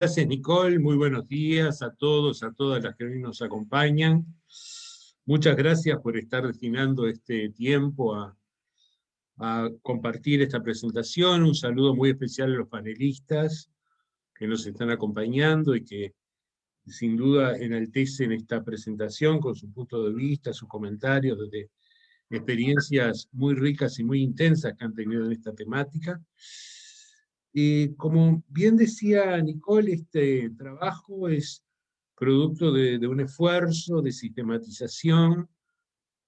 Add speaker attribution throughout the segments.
Speaker 1: Gracias, Nicole. Muy buenos días a todos, a todas las que hoy nos acompañan. Muchas gracias por estar destinando este tiempo a compartir esta presentación. Un saludo muy especial a los panelistas que nos están acompañando y que sin duda enaltecen esta presentación con su punto de vista, sus comentarios desde experiencias muy ricas y muy intensas que han tenido en esta temática. Como bien decía Nicole, este trabajo es producto de un esfuerzo de sistematización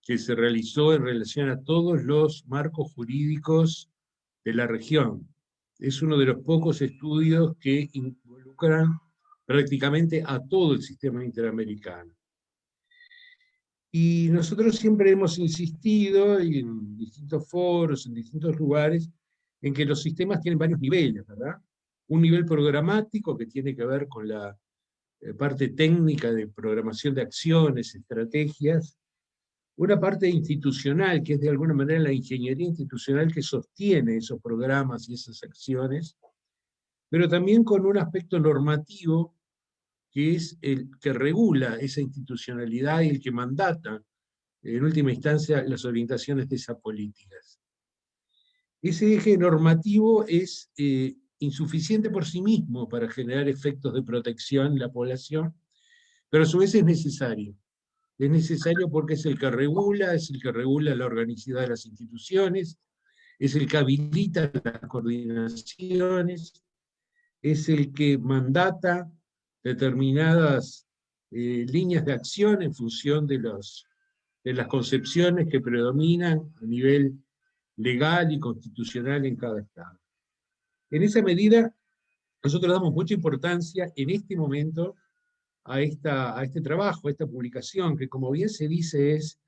Speaker 1: que se realizó en relación a todos los marcos jurídicos de la región. Es uno de los pocos estudios que involucran prácticamente a todo el sistema interamericano. Y nosotros siempre hemos insistido en distintos foros, en distintos lugares, en que los sistemas tienen varios niveles, ¿verdad? Un nivel programático que tiene que ver con la parte técnica de programación de acciones, estrategias, una parte institucional, que es de alguna manera la ingeniería institucional que sostiene esos programas y esas acciones, pero también con un aspecto normativo que es el que regula esa institucionalidad y el que mandata, en última instancia, las orientaciones de esas políticas. Ese eje normativo es insuficiente por sí mismo para generar efectos de protección en la población, pero a su vez es necesario. Es necesario porque es el que regula la organicidad de las instituciones, es el que habilita las coordinaciones, es el que mandata determinadas líneas de acción en función de las concepciones que predominan a nivel legal y constitucional en cada estado. En esa medida, nosotros damos mucha importancia en este momento a este trabajo, a esta publicación, que como bien se dice es,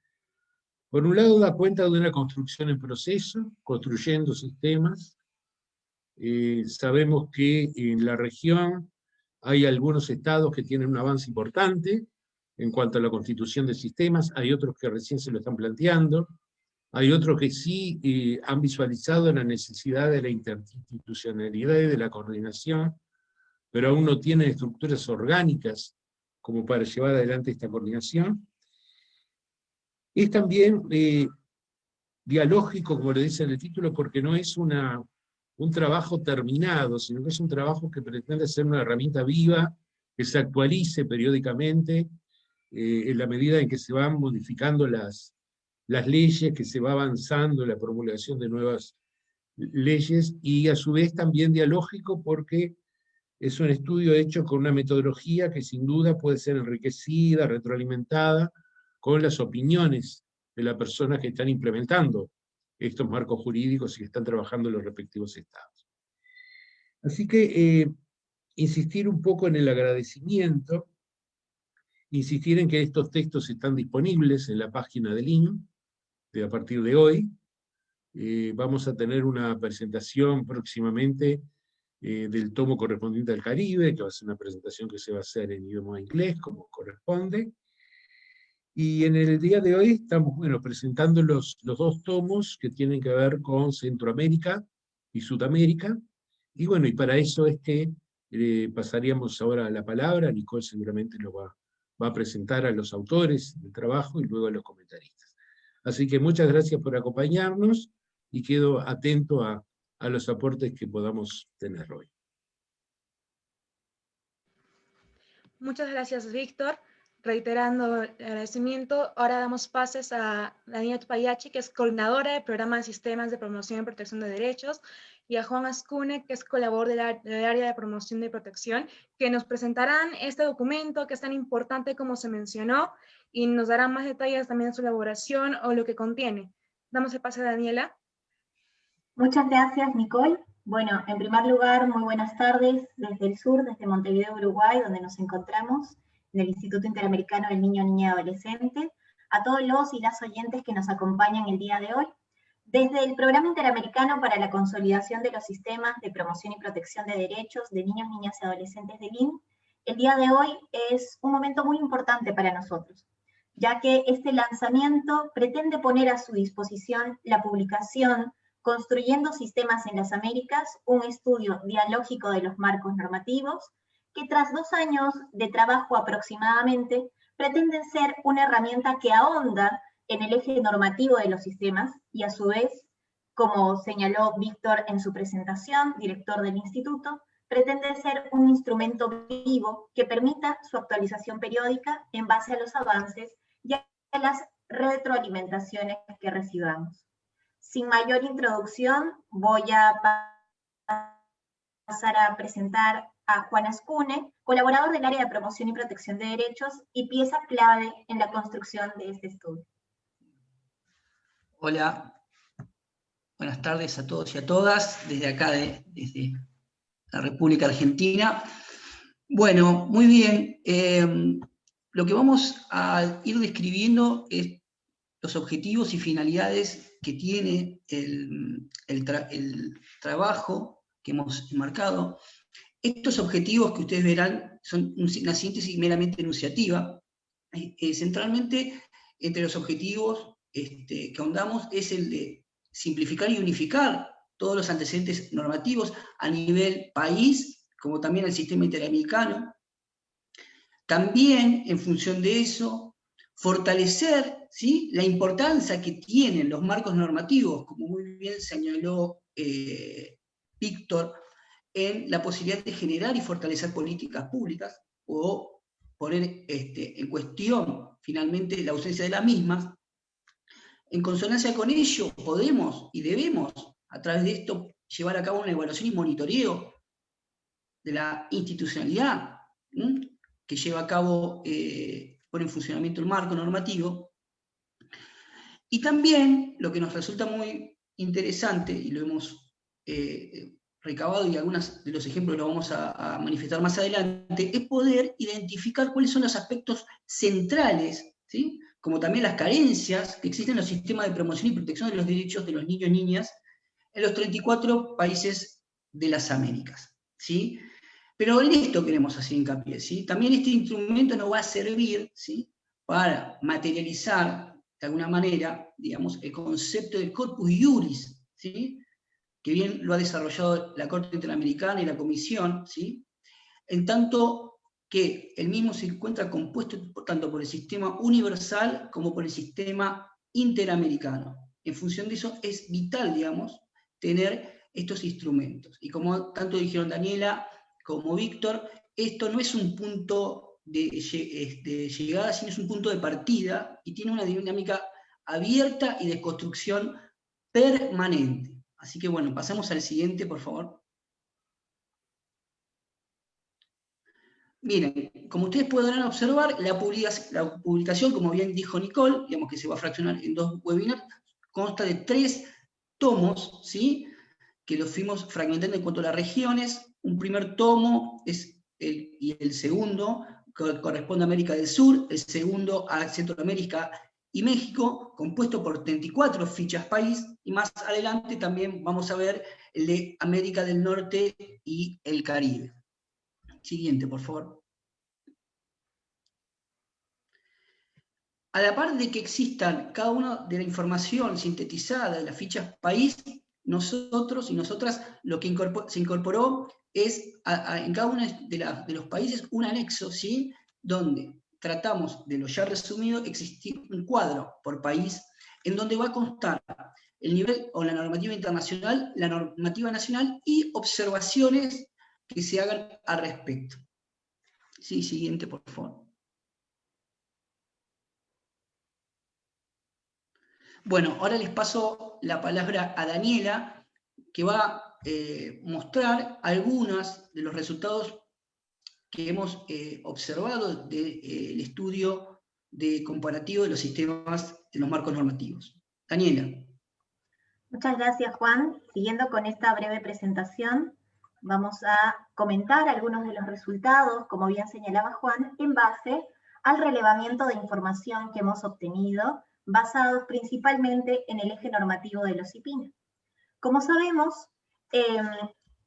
Speaker 1: por un lado da cuenta de una construcción en proceso, construyendo sistemas. Sabemos que en la región hay algunos estados que tienen un avance importante en cuanto a la constitución de sistemas, hay otros que recién se lo están planteando, hay otros que sí han visualizado la necesidad de la interinstitucionalidad y de la coordinación, pero aún no tienen estructuras orgánicas como para llevar adelante esta coordinación. Es también dialógico, como le dice en el título, porque no es un trabajo terminado, sino que es un trabajo que pretende ser una herramienta viva, que se actualice periódicamente, en la medida en que se van modificando las leyes, que se va avanzando en la promulgación de nuevas leyes, y a su vez también dialógico porque es un estudio hecho con una metodología que sin duda puede ser enriquecida, retroalimentada, con las opiniones de las personas que están implementando estos marcos jurídicos y que están trabajando en los respectivos estados. Así que insistir un poco en el agradecimiento, insistir en que estos textos están disponibles en la página del IN a partir de hoy. Vamos a tener una presentación próximamente del tomo correspondiente al Caribe, que va a ser una presentación que se va a hacer en idioma inglés, como corresponde. Y en el día de hoy estamos presentando los dos tomos que tienen que ver con Centroamérica y Sudamérica. Y bueno, y para eso es que pasaríamos ahora la palabra. Nicole seguramente lo va a presentar a los autores del trabajo y luego a los comentaristas. Así que muchas gracias por acompañarnos y quedo atento a los aportes que podamos tener hoy.
Speaker 2: Muchas gracias, Víctor. Reiterando el agradecimiento, ahora damos pases a Daniela Tupayachi, que es coordinadora del Programa de Sistemas de Promoción y Protección de Derechos, y a Juan Ascune, que es colaborador del área de promoción y protección, que nos presentarán este documento que es tan importante como se mencionó, y nos darán más detalles también de su elaboración o lo que contiene. Damos el pase a Daniela.
Speaker 3: Muchas gracias, Nicole. Bueno, en primer lugar, muy buenas tardes desde el sur, desde Montevideo, Uruguay, donde nos encontramos, en el Instituto Interamericano del Niño, Niña y Adolescente, a todos los y las oyentes que nos acompañan el día de hoy. Desde el Programa Interamericano para la Consolidación de los Sistemas de Promoción y Protección de Derechos de Niños, Niñas y Adolescentes del IN, el día de hoy es un momento muy importante para nosotros, ya que este lanzamiento pretende poner a su disposición la publicación Construyendo Sistemas en las Américas, un estudio dialógico de los marcos normativos, que tras 2 años de trabajo aproximadamente, pretenden ser una herramienta que ahonda en el eje normativo de los sistemas y a su vez, como señaló Víctor en su presentación, director del instituto, pretende ser un instrumento vivo que permita su actualización periódica en base a los avances y a las retroalimentaciones que recibamos. Sin mayor introducción, voy a pasar a presentar a Juan Ascune, colaborador del área de promoción y protección de derechos y pieza clave en la construcción de este estudio.
Speaker 4: Hola, buenas tardes a todos y a todas, desde acá, desde la República Argentina. Bueno, muy bien. Lo que vamos a ir describiendo es los objetivos y finalidades que tiene el trabajo que hemos marcado. Estos objetivos que ustedes verán son una síntesis meramente enunciativa. Centralmente, entre los objetivos que ahondamos es el de simplificar y unificar todos los antecedentes normativos a nivel país, como también el sistema interamericano. También, en función de eso, fortalecer, ¿sí?, la importancia que tienen los marcos normativos, como muy bien señaló Víctor, en la posibilidad de generar y fortalecer políticas públicas, o poner en cuestión, finalmente, la ausencia de las mismas. En consonancia con ello, podemos y debemos, a través de esto, llevar a cabo una evaluación y monitoreo de la institucionalidad que lleva a cabo, pone en funcionamiento el marco normativo. Y también, lo que nos resulta muy interesante, y lo hemos recabado, y algunos de los ejemplos los vamos a manifestar más adelante, es poder identificar cuáles son los aspectos centrales, ¿sí?, como también las carencias que existen en los sistemas de promoción y protección de los derechos de los niños y niñas en los 34 países de las Américas, ¿sí? Pero en esto queremos hacer hincapié, ¿sí? También este instrumento nos va a servir, ¿sí?, para materializar, de alguna manera, digamos, el concepto del corpus iuris, ¿sí?, que bien lo ha desarrollado la Corte Interamericana y la Comisión, ¿sí?, en tanto que el mismo se encuentra compuesto tanto por el sistema universal como por el sistema interamericano. En función de eso es vital, digamos, tener estos instrumentos. Y como tanto dijeron Daniela como Víctor, esto no es un punto de llegada, sino es un punto de partida y tiene una dinámica abierta y de construcción permanente. Así que bueno, pasamos al siguiente, por favor. Miren, como ustedes podrán observar, la publicación, como bien dijo Nicole, digamos que se va a fraccionar en 2 webinars, consta de 3 tomos, ¿sí?, que los fuimos fragmentando en cuanto a las regiones. Un primer tomo y el segundo corresponde a América del Sur, el segundo a Centroamérica y México, compuesto por 34 fichas país, y más adelante también vamos a ver el de América del Norte y el Caribe. Siguiente, por favor. A la par de que existan cada una de la información sintetizada de las fichas país, nosotros y nosotras lo que se incorporó es en cada uno de los países un anexo, ¿sí?, donde tratamos de lo ya resumido, existir un cuadro por país en donde va a constar el nivel o la normativa internacional, la normativa nacional y observaciones que se hagan al respecto. Sí, siguiente, por favor. Bueno, ahora les paso la palabra a Daniela, que va a mostrar algunos de los resultados que hemos observado del estudio de comparativo de los sistemas de los marcos normativos. Daniela.
Speaker 3: Muchas gracias, Juan. Siguiendo con esta breve presentación, vamos a comentar algunos de los resultados, como bien señalaba Juan, en base al relevamiento de información que hemos obtenido, basados principalmente en el eje normativo de los IPINA. Como sabemos,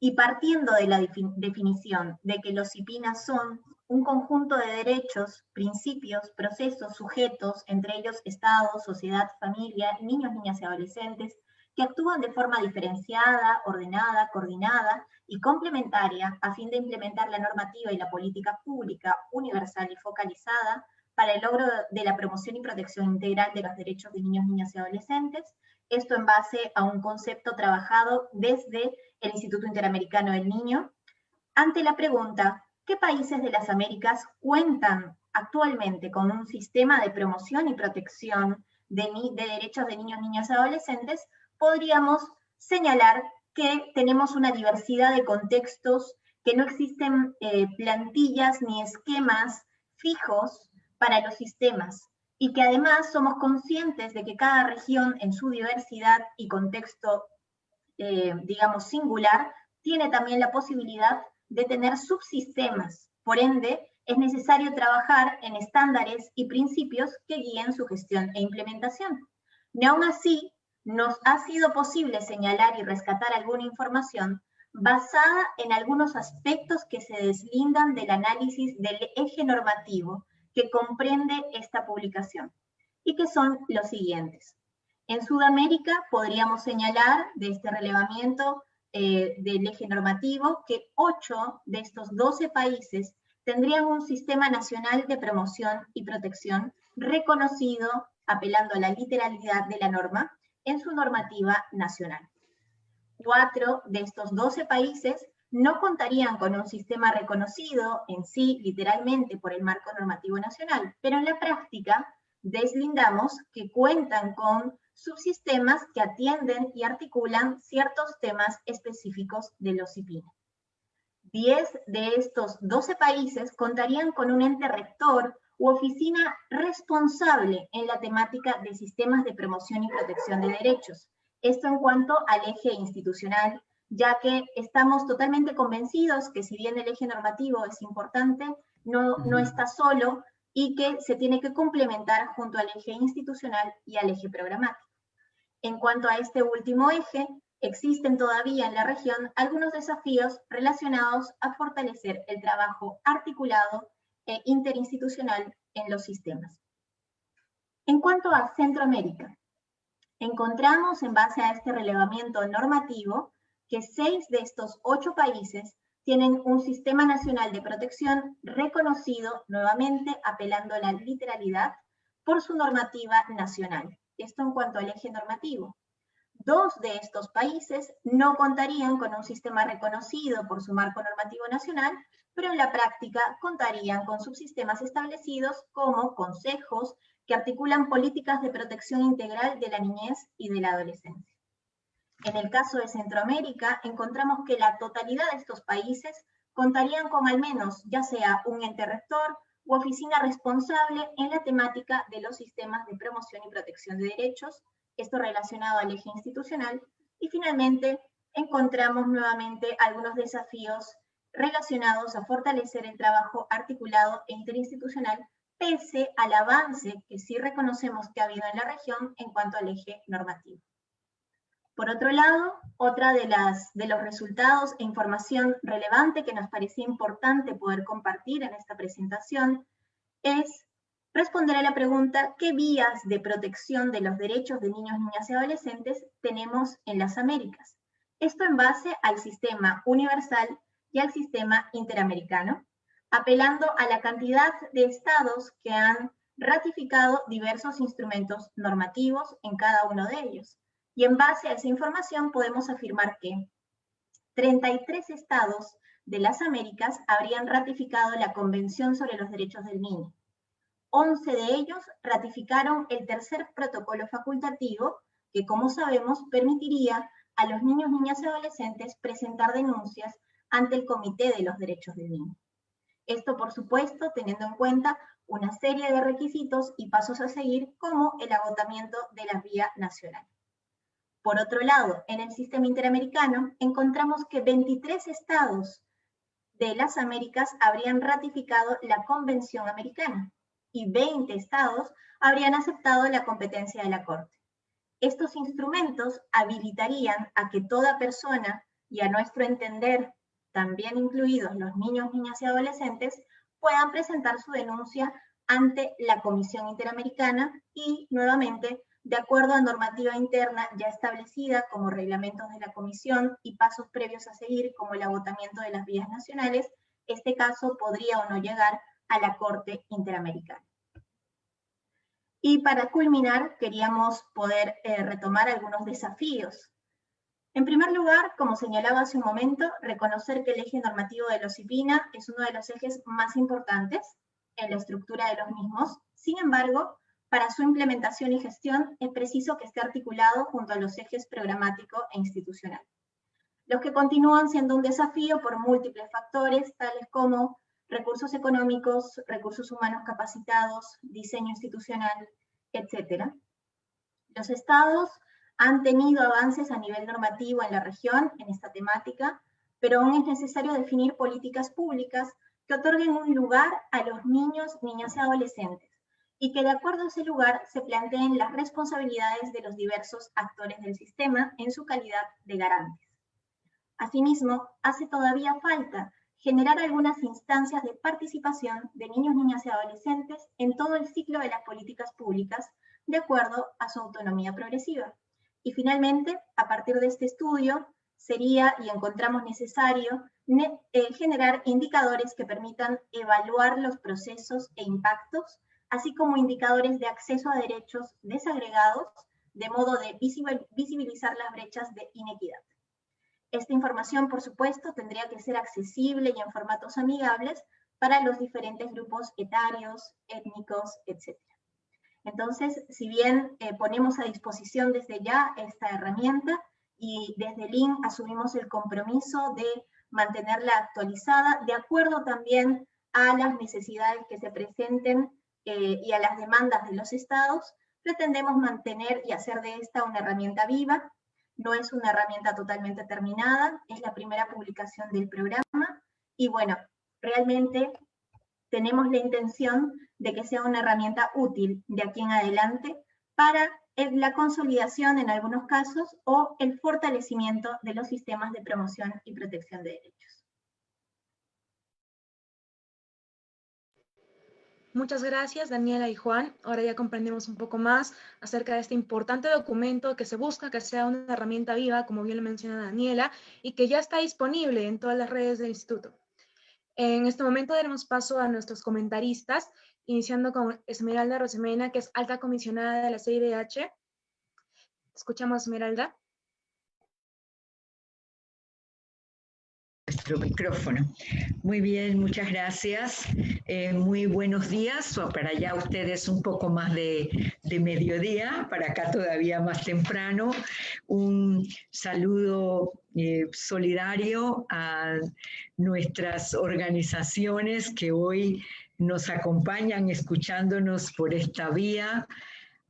Speaker 3: y partiendo de la definición de que los IPINA son un conjunto de derechos, principios, procesos, sujetos, entre ellos Estado, sociedad, familia, niños, niñas y adolescentes, que actúan de forma diferenciada, ordenada, coordinada y complementaria a fin de implementar la normativa y la política pública universal y focalizada para el logro de la promoción y protección integral de los derechos de niños, niñas y adolescentes, esto en base a un concepto trabajado desde el Instituto Interamericano del Niño, ante la pregunta, ¿qué países de las Américas cuentan actualmente con un sistema de promoción y protección de derechos de niños, niñas y adolescentes? Podríamos señalar que tenemos una diversidad de contextos, que no existen plantillas ni esquemas fijos para los sistemas, y que además somos conscientes de que cada región en su diversidad y contexto, digamos, singular, tiene también la posibilidad de tener subsistemas. Por ende, es necesario trabajar en estándares y principios que guíen su gestión e implementación. Ni aún así, nos ha sido posible señalar y rescatar alguna información basada en algunos aspectos que se deslindan del análisis del eje normativo que comprende esta publicación, y que son los siguientes. En Sudamérica podríamos señalar de este relevamiento del eje normativo que 8 de estos 12 países tendrían un sistema nacional de promoción y protección reconocido, apelando a la literalidad de la norma, en su normativa nacional. 4 de estos 12 países no contarían con un sistema reconocido en sí, literalmente, por el marco normativo nacional, pero en la práctica deslindamos que cuentan con subsistemas que atienden y articulan ciertos temas específicos de los CIPINE. 10 de estos 12 países contarían con un ente rector u oficina responsable en la temática de sistemas de promoción y protección de derechos. Esto en cuanto al eje institucional, ya que estamos totalmente convencidos que si bien el eje normativo es importante, no está solo y que se tiene que complementar junto al eje institucional y al eje programático. En cuanto a este último eje, existen todavía en la región algunos desafíos relacionados a fortalecer el trabajo articulado e interinstitucional en los sistemas. En cuanto a Centroamérica, encontramos en base a este relevamiento normativo que 6 de estos 8 países tienen un sistema nacional de protección reconocido, nuevamente apelando a la literalidad, por su normativa nacional. Esto en cuanto al eje normativo. 2 de estos países no contarían con un sistema reconocido por su marco normativo nacional, pero en la práctica contarían con subsistemas establecidos como consejos que articulan políticas de protección integral de la niñez y de la adolescencia. En el caso de Centroamérica, encontramos que la totalidad de estos países contarían con al menos, ya sea un ente rector u oficina responsable en la temática de los sistemas de promoción y protección de derechos, esto relacionado al eje institucional, y finalmente encontramos nuevamente algunos desafíos relacionados a fortalecer el trabajo articulado e interinstitucional, pese al avance que sí reconocemos que ha habido en la región en cuanto al eje normativo. Por otro lado, otra de los resultados e información relevante que nos parecía importante poder compartir en esta presentación es responder a la pregunta, ¿qué vías de protección de los derechos de niños, niñas y adolescentes tenemos en las Américas? Esto en base al sistema universal y al sistema interamericano, apelando a la cantidad de estados que han ratificado diversos instrumentos normativos en cada uno de ellos. Y en base a esa información podemos afirmar que 33 estados de las Américas habrían ratificado la Convención sobre los Derechos del Niño. 11 de ellos ratificaron el tercer protocolo facultativo, que como sabemos permitiría a los niños, niñas y adolescentes presentar denuncias ante el Comité de los Derechos del Niño. Esto, por supuesto, teniendo en cuenta una serie de requisitos y pasos a seguir, como el agotamiento de la vía nacional. Por otro lado, en el sistema interamericano encontramos que 23 estados de las Américas habrían ratificado la Convención Americana y 20 estados habrían aceptado la competencia de la Corte. Estos instrumentos habilitarían a que toda persona, y a nuestro entender, también incluidos los niños, niñas y adolescentes, puedan presentar su denuncia ante la Comisión Interamericana y, nuevamente, de acuerdo a normativa interna ya establecida como reglamentos de la Comisión y pasos previos a seguir como el agotamiento de las vías nacionales, este caso podría o no llegar a la Corte Interamericana. Y para culminar, queríamos poder retomar algunos desafíos. En primer lugar, como señalaba hace un momento, reconocer que el eje normativo de los IPINA es uno de los ejes más importantes en la estructura de los mismos. Sin embargo, para su implementación y gestión es preciso que esté articulado junto a los ejes programático e institucional, los que continúan siendo un desafío por múltiples factores, tales como recursos económicos, recursos humanos capacitados, diseño institucional, etc. Los estados han tenido avances a nivel normativo en la región en esta temática, pero aún es necesario definir políticas públicas que otorguen un lugar a los niños, niñas y adolescentes, y que de acuerdo a ese lugar se planteen las responsabilidades de los diversos actores del sistema en su calidad de garantes. Asimismo, hace todavía falta generar algunas instancias de participación de niños, niñas y adolescentes en todo el ciclo de las políticas públicas, de acuerdo a su autonomía progresiva. Y finalmente, a partir de este estudio, sería y encontramos necesario generar indicadores que permitan evaluar los procesos e impactos, así como indicadores de acceso a derechos desagregados, de modo de visibilizar las brechas de inequidad. Esta información, por supuesto, tendría que ser accesible y en formatos amigables para los diferentes grupos etarios, étnicos, etc. Entonces, si bien ponemos a disposición desde ya esta herramienta y desde el IN asumimos el compromiso de mantenerla actualizada, de acuerdo también a las necesidades que se presenten y a las demandas de los estados, pretendemos mantener y hacer de esta una herramienta viva. No es una herramienta totalmente terminada, es la primera publicación del programa, y bueno, realmente tenemos la intención de que sea una herramienta útil de aquí en adelante para la consolidación en algunos casos o el fortalecimiento de los sistemas de promoción y protección de derechos.
Speaker 2: Muchas gracias, Daniela y Juan. Ahora ya comprendemos un poco más acerca de este importante documento que se busca que sea una herramienta viva, como bien lo menciona Daniela, y que ya está disponible en todas las redes del Instituto. En este momento daremos paso a nuestros comentaristas, iniciando con Esmeralda Rosemena, que es alta comisionada de la CIDH. Escuchamos, Esmeralda.
Speaker 5: Nuestro micrófono. Muy bien, muchas gracias. Muy buenos días, o para allá ustedes un poco más de mediodía, para acá todavía más temprano. Un saludo solidario a nuestras organizaciones que hoy nos acompañan escuchándonos por esta vía,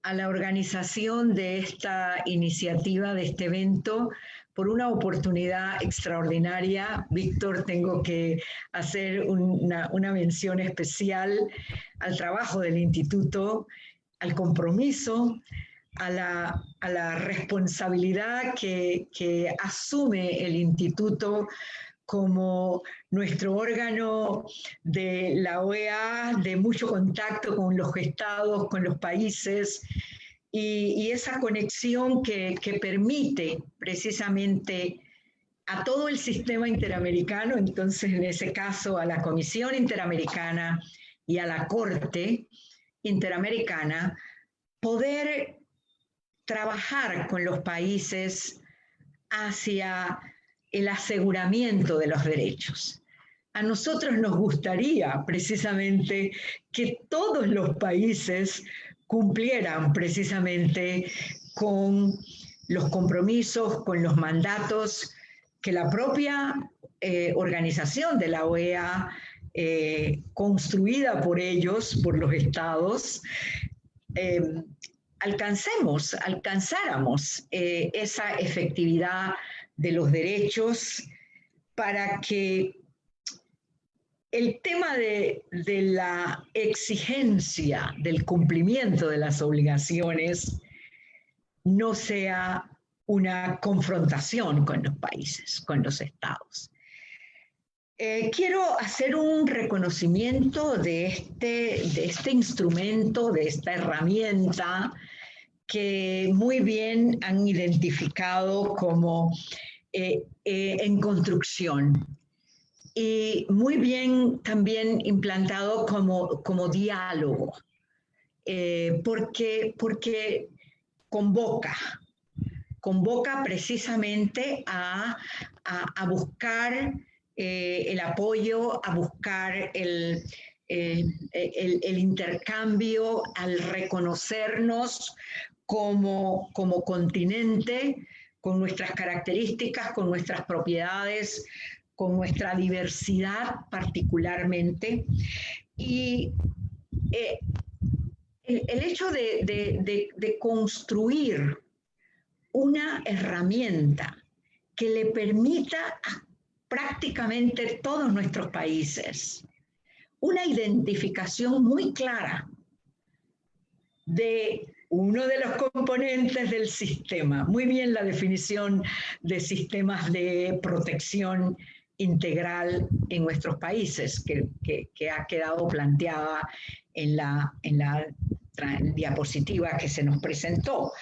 Speaker 5: a la organización de esta iniciativa, de este evento, por una oportunidad extraordinaria. Víctor, tengo que hacer una mención especial al trabajo del Instituto, al compromiso, a la responsabilidad que asume el Instituto como nuestro órgano de la OEA, de mucho contacto con los estados, con los países, y esa conexión que permite precisamente a todo el sistema interamericano, entonces en ese caso a la Comisión Interamericana y a la Corte Interamericana, poder trabajar con los países hacia el aseguramiento de los derechos. A nosotros nos gustaría precisamente que todos los países cumplieran precisamente con los compromisos, con los mandatos que la propia organización de la OEA, construida por ellos, por los estados, alcanzáramos esa efectividad de los derechos para que el tema de la exigencia del cumplimiento de las obligaciones no sea una confrontación con los países, con los estados. Quiero hacer un reconocimiento de este instrumento, de esta herramienta que muy bien han identificado como en construcción y muy bien también implantado como diálogo, porque convoca precisamente a buscar el apoyo, a buscar el intercambio, al reconocernos como continente, con nuestras características, con nuestras propiedades, con nuestra diversidad particularmente. Y el hecho de construir una herramienta que le permita a prácticamente todos nuestros países una identificación muy clara de uno de los componentes del sistema. Muy bien la definición de sistemas de protección integral en nuestros países, que ha quedado planteada en la diapositiva que se nos presentó.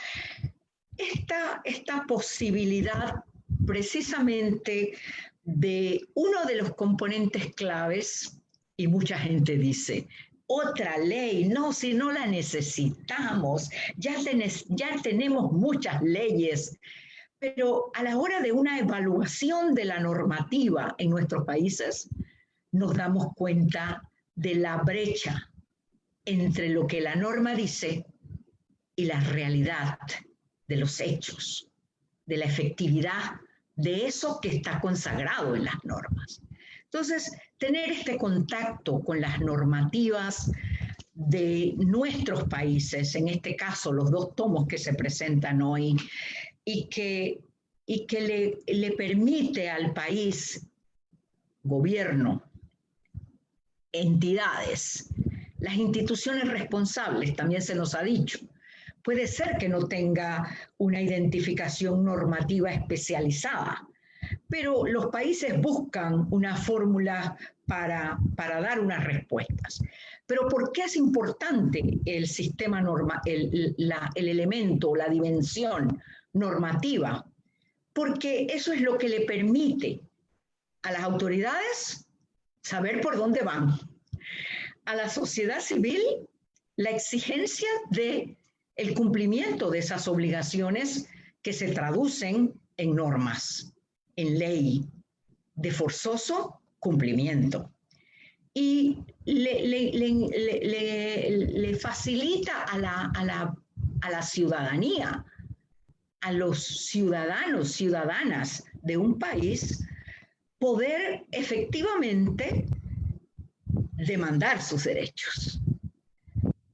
Speaker 5: Esta posibilidad precisamente de uno de los componentes claves, y mucha gente dice, otra ley, no, si no la necesitamos, ya tenemos muchas leyes, pero a la hora de una evaluación de la normativa en nuestros países, nos damos cuenta de la brecha entre lo que la norma dice y la realidad de los hechos, de la efectividad de eso que está consagrado en las normas. Entonces, tener este contacto con las normativas de nuestros países, en este caso los 2 tomos que se presentan hoy, y que le permite al país, gobierno, entidades, las instituciones responsables, también se nos ha dicho, puede ser que no tenga una identificación normativa especializada, pero los países buscan una fórmula para dar unas respuestas. Pero ¿por qué es importante el sistema el elemento, la dimensión normativa? Porque eso es lo que le permite a las autoridades saber por dónde van, a la sociedad civil la exigencia de el cumplimiento de esas obligaciones que se traducen en normas, en ley, de forzoso cumplimiento. Y le facilita a la ciudadanía, a los ciudadanos, ciudadanas de un país, poder efectivamente demandar sus derechos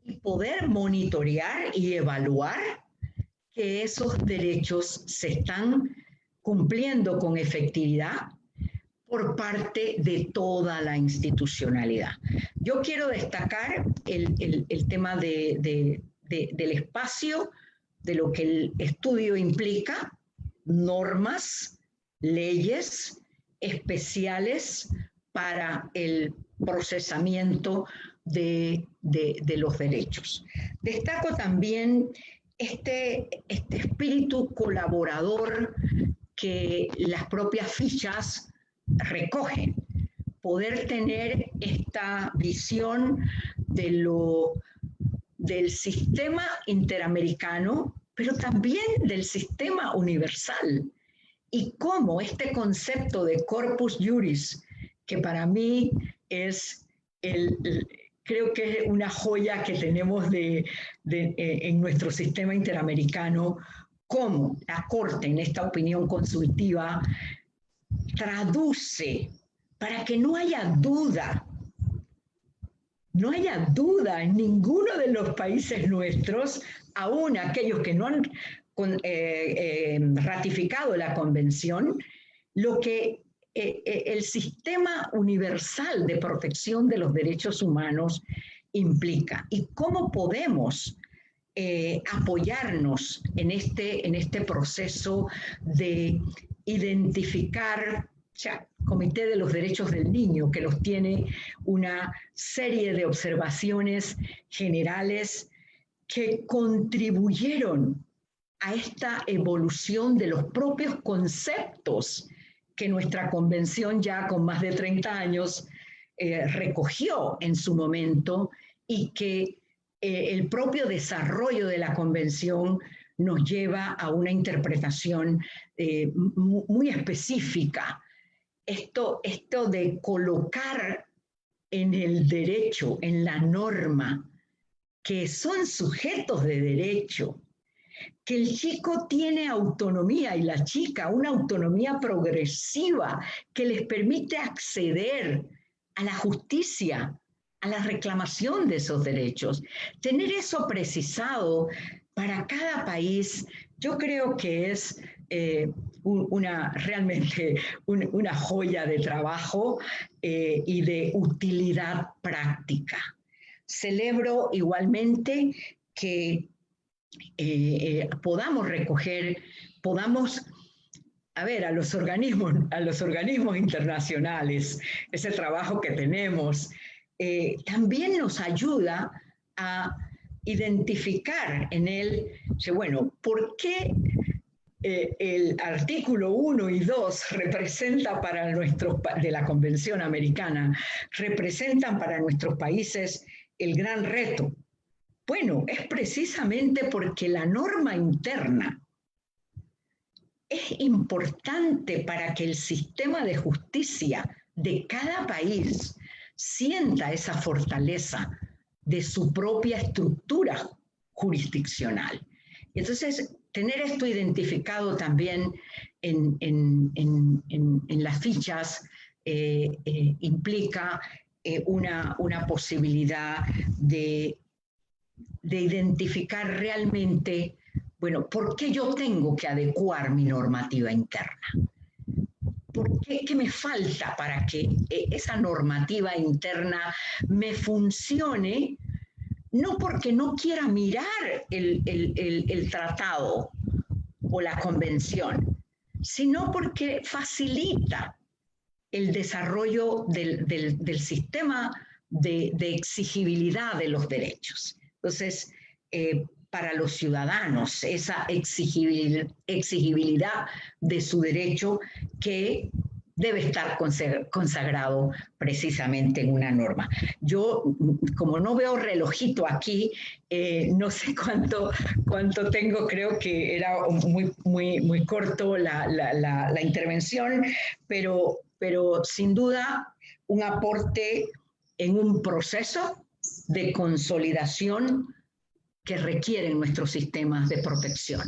Speaker 5: y poder monitorear y evaluar que esos derechos se están cumpliendo con efectividad por parte de toda la institucionalidad. Yo quiero destacar el tema del espacio, de lo que el estudio implica, normas, leyes especiales para el procesamiento de los derechos. Destaco también este espíritu colaborador que las propias fichas recogen, poder tener esta visión del sistema interamericano, pero también del sistema universal, y cómo este concepto de corpus juris, que para mí es creo que es una joya que tenemos en nuestro sistema interamericano, cómo la Corte, en esta opinión consultiva, traduce para que no haya duda en ninguno de los países nuestros, aún aquellos que no han ratificado la convención, lo que el sistema universal de protección de los derechos humanos implica y cómo podemos apoyarnos en este proceso de identificar, Comité de los Derechos del Niño, que los tiene una serie de observaciones generales que contribuyeron a esta evolución de los propios conceptos que nuestra convención ya con más de 30 años recogió en su momento y que el propio desarrollo de la convención nos lleva a una interpretación muy específica. Esto de colocar en el derecho, en la norma, que son sujetos de derecho, que el chico tiene autonomía y la chica una autonomía progresiva que les permite acceder a la justicia, a la reclamación de esos derechos. Tener eso precisado para cada país, yo creo que es realmente una joya de trabajo y de utilidad práctica. Celebro igualmente que podamos recoger, a los organismos internacionales, ese trabajo que tenemos, también nos ayuda a identificar en él, bueno, ¿por qué el artículo 1 y 2 representa de la Convención Americana, representan para nuestros países el gran reto? Bueno, es precisamente porque la norma interna es importante para que el sistema de justicia de cada país sienta esa fortaleza de su propia estructura jurisdiccional. Entonces, tener esto identificado también en las fichas implica una posibilidad de identificar realmente, bueno, ¿por qué yo tengo que adecuar mi normativa interna? ¿Qué me falta para que esa normativa interna me funcione? No porque no quiera mirar el tratado o la convención, sino porque facilita el desarrollo del sistema de exigibilidad de los derechos. Entonces, para los ciudadanos, esa exigibilidad de su derecho que debe estar consagrado precisamente en una norma. Yo, como no veo relojito aquí, no sé cuánto tengo, creo que era muy corto la intervención, pero sin duda un aporte en un proceso de consolidación que requieren nuestros sistemas de protección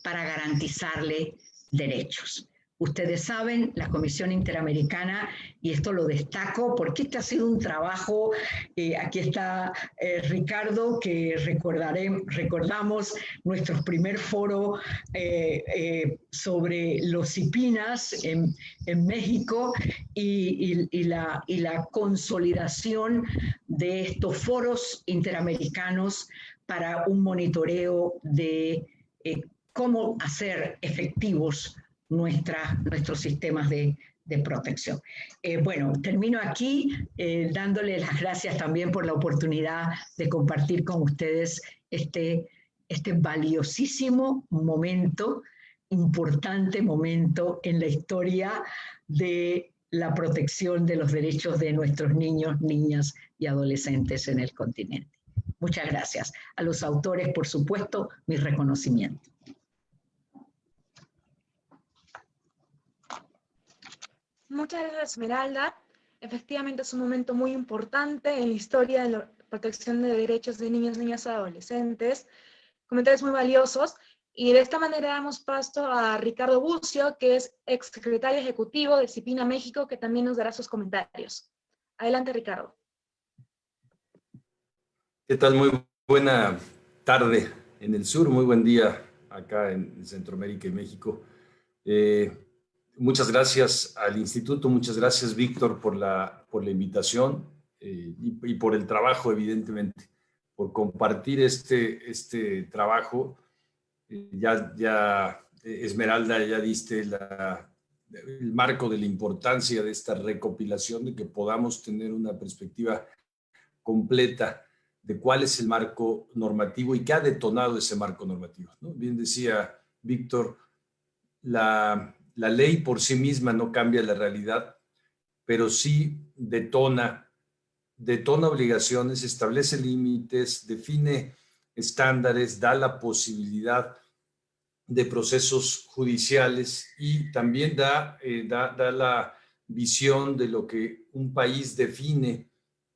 Speaker 5: para garantizarle derechos. Ustedes saben, la Comisión Interamericana, y esto lo destaco porque este ha sido un trabajo, aquí está Ricardo, que recordamos nuestro primer foro sobre los IPINAS en México y la consolidación de estos foros interamericanos para un monitoreo de cómo hacer efectivos nuestros sistemas de protección. Bueno, termino aquí dándole las gracias también por la oportunidad de compartir con ustedes este valiosísimo momento, importante momento en la historia de la protección de los derechos de nuestros niños, niñas y adolescentes en el continente. Muchas gracias. A los autores, por supuesto, mi reconocimiento.
Speaker 2: Muchas gracias, Esmeralda. Efectivamente es un momento muy importante en la historia de la protección de derechos de niños, niñas y adolescentes. Comentarios muy valiosos. Y de esta manera damos paso a Ricardo Bucio, que es exsecretario ejecutivo de CIPINA México, que también nos dará sus comentarios. Adelante, Ricardo.
Speaker 6: ¿Qué tal? Muy buena tarde en el sur, muy buen día acá en Centroamérica y México. Muchas gracias al instituto, muchas gracias, Víctor, por la invitación y por el trabajo, evidentemente, por compartir este trabajo. Ya Esmeralda, ya diste el marco de la importancia de esta recopilación, de que podamos tener una perspectiva completa de cuál es el marco normativo y qué ha detonado ese marco normativo, ¿no? Bien decía Víctor, la ley por sí misma no cambia la realidad, pero sí detona obligaciones, establece límites, define estándares, da la posibilidad de procesos judiciales y también da la visión de lo que un país define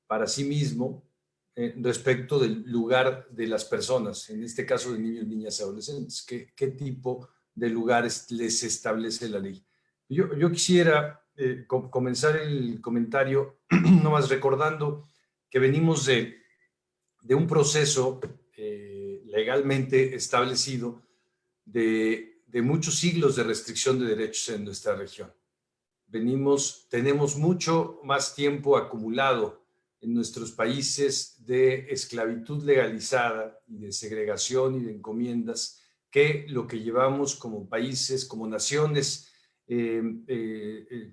Speaker 6: para sí mismo respecto del lugar de las personas, en este caso de niños, niñas y adolescentes. ¿Qué tipo de lugares les establece la ley? Yo quisiera comenzar el comentario nomás recordando que venimos de un proceso legalmente establecido de muchos siglos de restricción de derechos en nuestra región. Tenemos mucho más tiempo acumulado en nuestros países de esclavitud legalizada y de segregación y de encomiendas que lo que llevamos como países, como naciones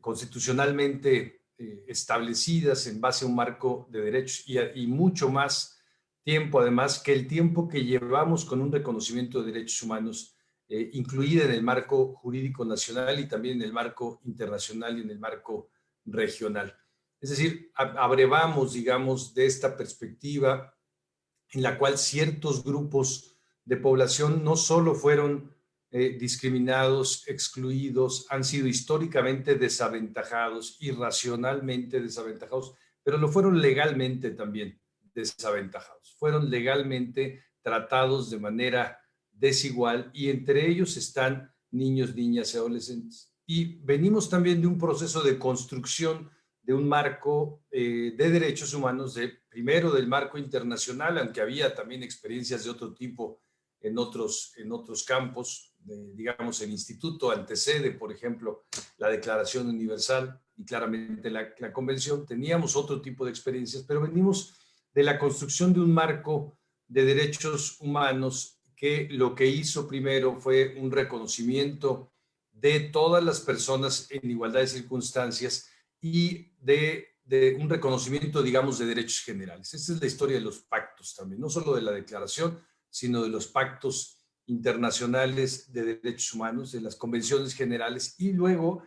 Speaker 6: constitucionalmente establecidas en base a un marco de derechos y mucho más tiempo, además, que el tiempo que llevamos con un reconocimiento de derechos humanos incluida en el marco jurídico nacional y también en el marco internacional y en el marco regional. Es decir, abrevamos, digamos, de esta perspectiva en la cual ciertos grupos de población no solo fueron discriminados, excluidos, han sido históricamente desaventajados, irracionalmente desaventajados, pero lo fueron legalmente también desaventajados. Fueron legalmente tratados de manera desigual y entre ellos están niños, niñas y adolescentes. Y venimos también de un proceso de construcción de un marco de derechos humanos, primero del marco internacional, aunque había también experiencias de otro tipo en otros campos, digamos el instituto antecede, por ejemplo, la Declaración Universal y claramente la Convención, teníamos otro tipo de experiencias, pero venimos de la construcción de un marco de derechos humanos que lo que hizo primero fue un reconocimiento de todas las personas en igualdad de circunstancias y de un reconocimiento, digamos, de derechos generales. Esta es la historia de los pactos también, no solo de la declaración, sino de los pactos internacionales de derechos humanos, de las convenciones generales, y luego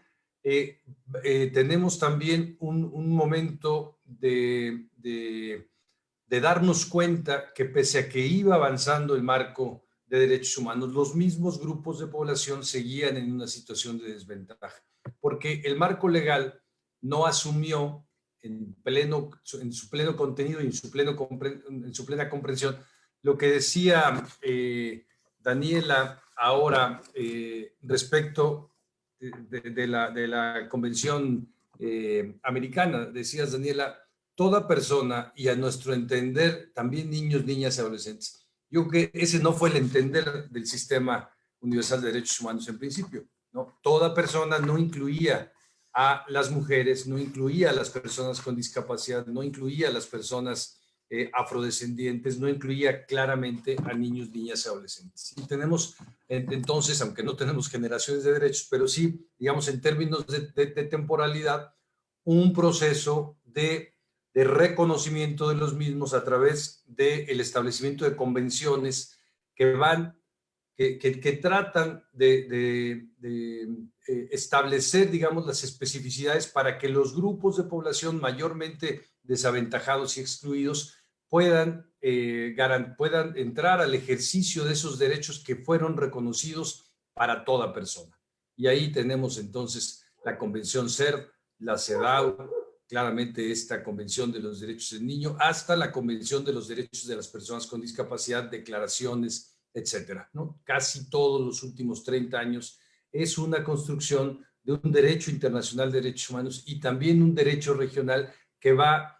Speaker 6: tenemos también un momento de darnos cuenta que pese a que iba avanzando el marco de derechos humanos, los mismos grupos de población seguían en una situación de desventaja, porque el marco legal no asumió en su pleno contenido y en su plena comprensión lo que decía Daniela ahora respecto de la Convención Americana. Decías, Daniela, toda persona, y a nuestro entender también niños, niñas y adolescentes. Yo creo que ese no fue el entender del Sistema Universal de Derechos Humanos en principio, ¿no? Toda persona no incluía a las mujeres, no incluía a las personas con discapacidad, no incluía a las personas afrodescendientes, no incluía claramente a niños, niñas y adolescentes. Y tenemos entonces, aunque no tenemos generaciones de derechos, pero sí, digamos, en términos de temporalidad, un proceso de reconocimiento de los mismos a través del establecimiento de convenciones que tratan de establecer, digamos, las especificidades para que los grupos de población mayormente desaventajados y excluidos puedan entrar al ejercicio de esos derechos que fueron reconocidos para toda persona. Y ahí tenemos entonces la Convención CERD, la CEDAW, claramente esta Convención de los Derechos del Niño, hasta la Convención de los Derechos de las Personas con Discapacidad, declaraciones, etcétera, ¿no? Casi todos los últimos 30 años es una construcción de un derecho internacional de derechos humanos y también un derecho regional que va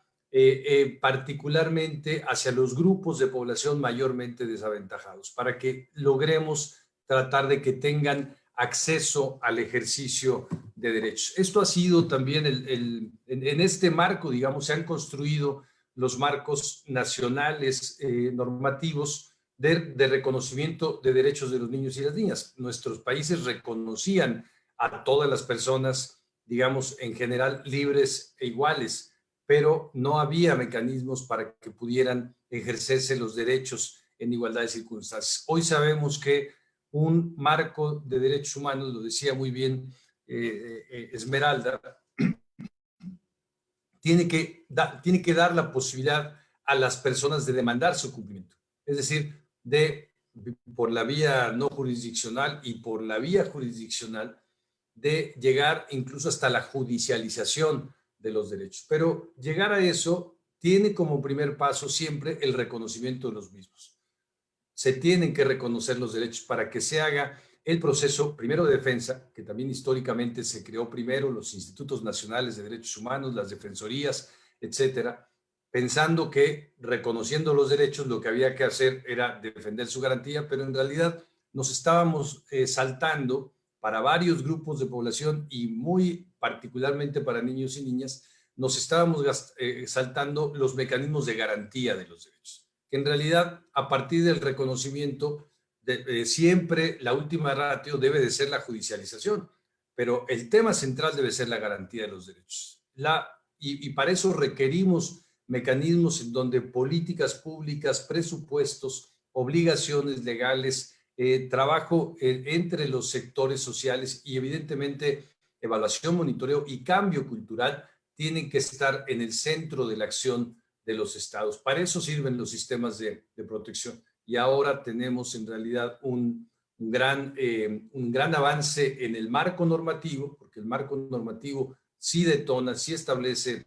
Speaker 6: particularmente hacia los grupos de población mayormente desaventajados, para que logremos tratar de que tengan acceso al ejercicio de derechos. Esto ha sido también en este marco, digamos, se han construido los marcos nacionales normativos de reconocimiento de derechos de los niños y las niñas. Nuestros países reconocían a todas las personas, digamos, en general libres e iguales, pero no había mecanismos para que pudieran ejercerse los derechos en igualdad de circunstancias. Hoy sabemos que un marco de derechos humanos, lo decía muy bien Esmeralda, tiene que dar la posibilidad a las personas de demandar su cumplimiento. Es decir, por la vía no jurisdiccional y por la vía jurisdiccional, de llegar incluso hasta la judicialización de los derechos. Pero llegar a eso tiene como primer paso siempre el reconocimiento de los mismos. Se tienen que reconocer los derechos para que se haga el proceso, primero de defensa, que también históricamente se creó primero, los institutos nacionales de derechos humanos, las defensorías, etcétera, pensando que reconociendo los derechos lo que había que hacer era defender su garantía, pero en realidad nos estábamos saltando para varios grupos de población y muy particularmente para niños y niñas, nos estábamos saltando los mecanismos de garantía de los derechos, que en realidad a partir del reconocimiento siempre la última ratio debe de ser la judicialización, pero el tema central debe ser la garantía de los derechos. Y para eso requerimos mecanismos en donde políticas públicas, presupuestos, obligaciones legales, trabajo entre los sectores sociales y evidentemente evaluación, monitoreo y cambio cultural tienen que estar en el centro de la acción de los estados. Para eso sirven los sistemas de protección. Y ahora tenemos en realidad un gran avance en el marco normativo, porque el marco normativo sí detona, sí establece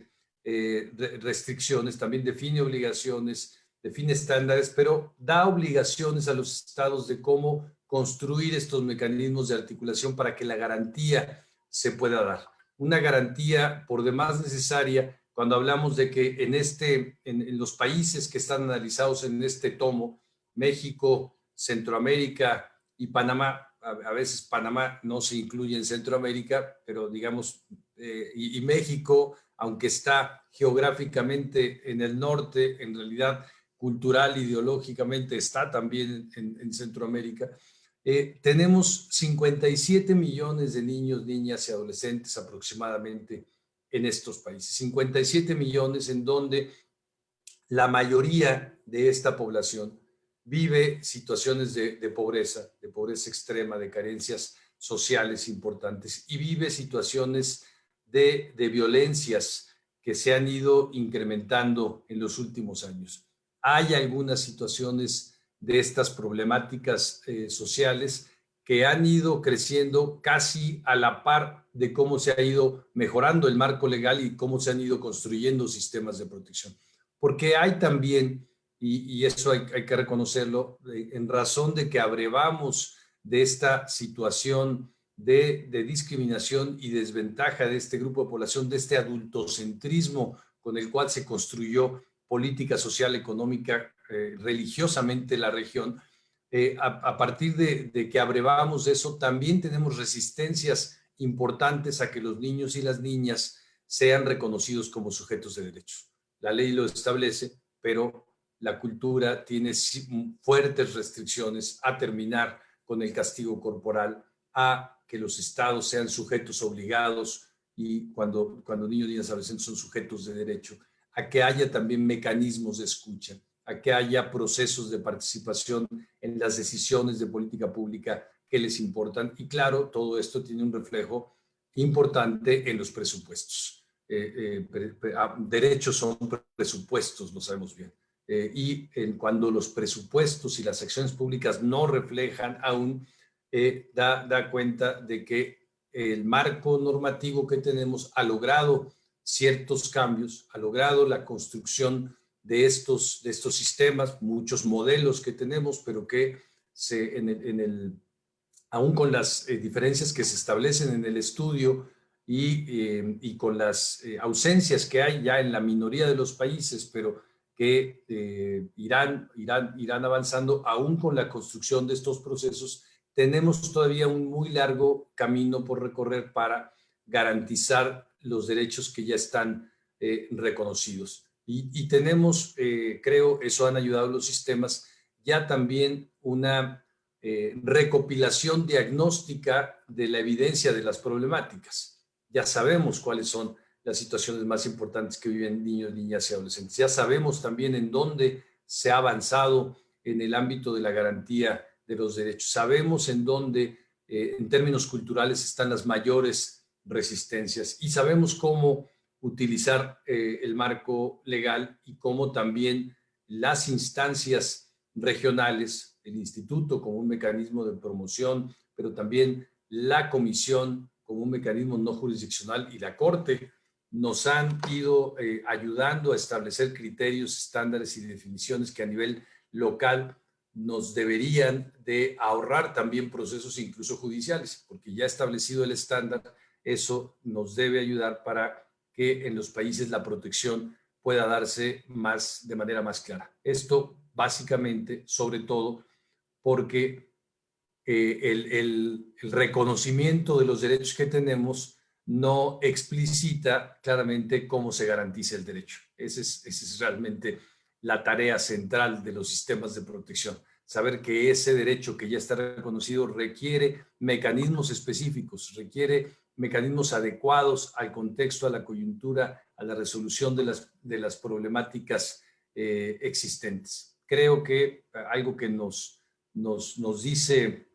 Speaker 6: restricciones, también define obligaciones, define estándares, pero da obligaciones a los estados de cómo construir estos mecanismos de articulación para que la garantía se pueda dar. Una garantía por demás necesaria cuando hablamos de que en los países que están analizados en este tomo, México, Centroamérica y Panamá, a veces Panamá no se incluye en Centroamérica, pero digamos, y México, aunque está geográficamente en el norte, en realidad cultural, ideológicamente está también en Centroamérica. Tenemos 57 millones de niños, niñas y adolescentes aproximadamente en estos países. 57 millones en donde la mayoría de esta población vive situaciones de pobreza extrema, de carencias sociales importantes y vive situaciones de violencias que se han ido incrementando en los últimos años. Hay algunas situaciones de estas problemáticas sociales que han ido creciendo casi a la par de cómo se ha ido mejorando el marco legal y cómo se han ido construyendo sistemas de protección. Porque hay también, y eso hay que reconocerlo, en razón de que abrevamos de esta situación de discriminación y desventaja de este grupo de población, de este adultocentrismo con el cual se construyó política social, económica, religiosamente la región, a partir de que abrevamos de eso, también tenemos resistencias importantes a que los niños y las niñas sean reconocidos como sujetos de derechos. La ley lo establece, pero la cultura tiene fuertes restricciones a terminar con el castigo corporal, a que los estados sean sujetos obligados y cuando niños y niñas adolescentes son sujetos de derecho, a que haya también mecanismos de escucha, a que haya procesos de participación en las decisiones de política pública que les importan. Y claro, todo esto tiene un reflejo importante en los presupuestos. Derechos son presupuestos, lo sabemos bien. Cuando los presupuestos y las acciones públicas no reflejan aún, da cuenta de que el marco normativo que tenemos ha logrado ciertos cambios, ha logrado la construcción de estos sistemas, muchos modelos que tenemos, pero que aún con las diferencias que se establecen en el estudio y con las ausencias que hay ya en la minoría de los países, pero que irán avanzando aún con la construcción de estos procesos, tenemos todavía un muy largo camino por recorrer para garantizar los derechos que ya están reconocidos. Y tenemos, creo, eso han ayudado los sistemas, ya también una recopilación diagnóstica de la evidencia de las problemáticas. Ya sabemos cuáles son las situaciones más importantes que viven niños, niñas y adolescentes. Ya sabemos también en dónde se ha avanzado en el ámbito de la garantía de los derechos. Sabemos en dónde, en términos culturales, están las mayores resistencias y sabemos cómo utilizar el marco legal y cómo también las instancias regionales, el instituto como un mecanismo de promoción, pero también la comisión como un mecanismo no jurisdiccional y la Corte nos han ido ayudando a establecer criterios, estándares y definiciones que a nivel local nos deberían de ahorrar también procesos incluso judiciales, porque ya establecido el estándar, eso nos debe ayudar para que en los países la protección pueda darse de manera más clara. Esto básicamente, sobre todo, porque el reconocimiento de los derechos que tenemos no explicita claramente cómo se garantiza el derecho. Esa es realmente la tarea central de los sistemas de protección. Saber que ese derecho que ya está reconocido requiere mecanismos específicos, requiere mecanismos adecuados al contexto, a la coyuntura, a la resolución de las problemáticas existentes. Creo que algo que nos dice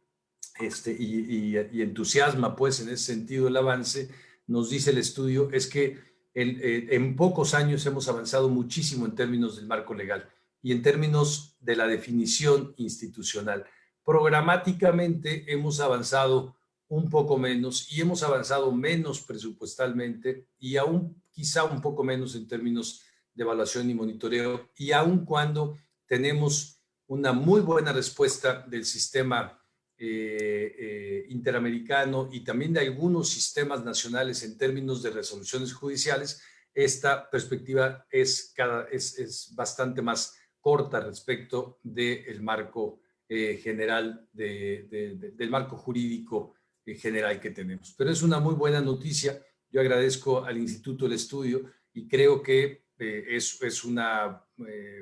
Speaker 6: y entusiasma pues en ese sentido el avance, nos dice el estudio, es que en pocos años hemos avanzado muchísimo en términos del marco legal y en términos de la definición institucional. Programáticamente hemos avanzado un poco menos y hemos avanzado menos presupuestalmente y aún quizá un poco menos en términos de evaluación y monitoreo, y aun cuando tenemos una muy buena respuesta del sistema interamericano y también de algunos sistemas nacionales en términos de resoluciones judiciales, esta perspectiva es bastante más corta respecto del marco general, del marco jurídico general que tenemos. Pero es una muy buena noticia. Yo agradezco al Instituto del Estudio y creo que es una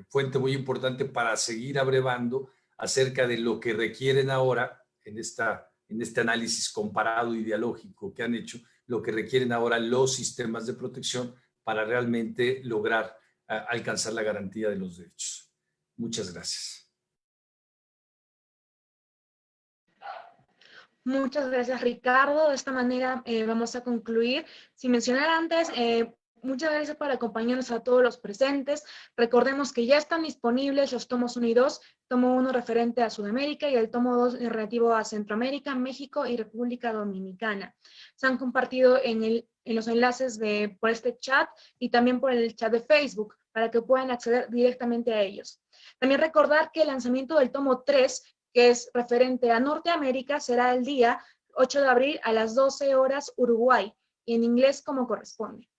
Speaker 6: fuente muy importante para seguir abrevando acerca de lo que requieren ahora en este análisis comparado ideológico que han hecho, lo que requieren ahora los sistemas de protección para realmente lograr alcanzar la garantía de los derechos. Muchas gracias.
Speaker 2: Muchas gracias, Ricardo. De esta manera vamos a concluir. Sin mencionar antes, muchas gracias por acompañarnos a todos los presentes. Recordemos que ya están disponibles los tomos 1 y 2, tomo 1 referente a Sudamérica y el tomo 2 relativo a Centroamérica, México y República Dominicana. Se han compartido en los enlaces por este chat y también por el chat de Facebook para que puedan acceder directamente a ellos. También recordar que el lanzamiento del tomo 3, que es referente a Norteamérica, será el día 8 de abril a las 12 horas Uruguay, y en inglés como corresponde.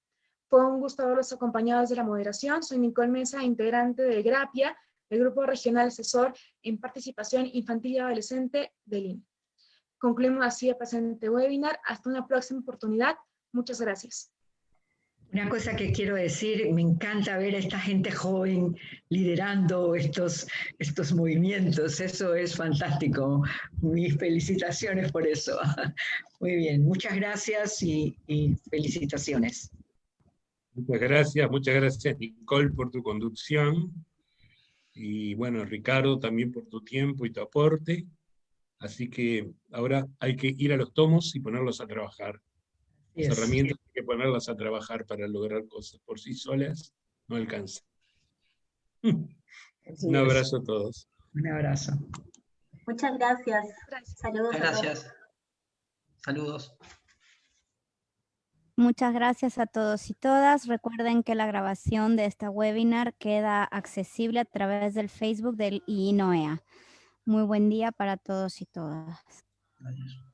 Speaker 2: Fue un gusto haberlos acompañado desde la moderación. Soy Nicole Mesa, integrante de GRAPIA, el Grupo Regional Asesor en Participación Infantil y Adolescente del INE. Concluimos así el presente webinar. Hasta una próxima oportunidad. Muchas gracias.
Speaker 5: Una cosa que quiero decir, me encanta ver a esta gente joven liderando estos movimientos, eso es fantástico. Mis felicitaciones por eso. Muy bien, muchas gracias y felicitaciones.
Speaker 1: Muchas gracias Nicole por tu conducción, y bueno, Ricardo también por tu tiempo y tu aporte. Así que ahora hay que ir a los tomos y ponerlos a trabajar. Las herramientas hay que ponerlas a trabajar para lograr cosas por sí solas, no alcanza. Un abrazo a todos.
Speaker 5: Un abrazo.
Speaker 3: Muchas gracias. Saludos.
Speaker 4: Gracias. Saludos.
Speaker 7: Muchas gracias a todos y todas. Recuerden que la grabación de esta webinar queda accesible a través del Facebook del INOEA. Muy buen día para todos y todas.
Speaker 4: Adiós.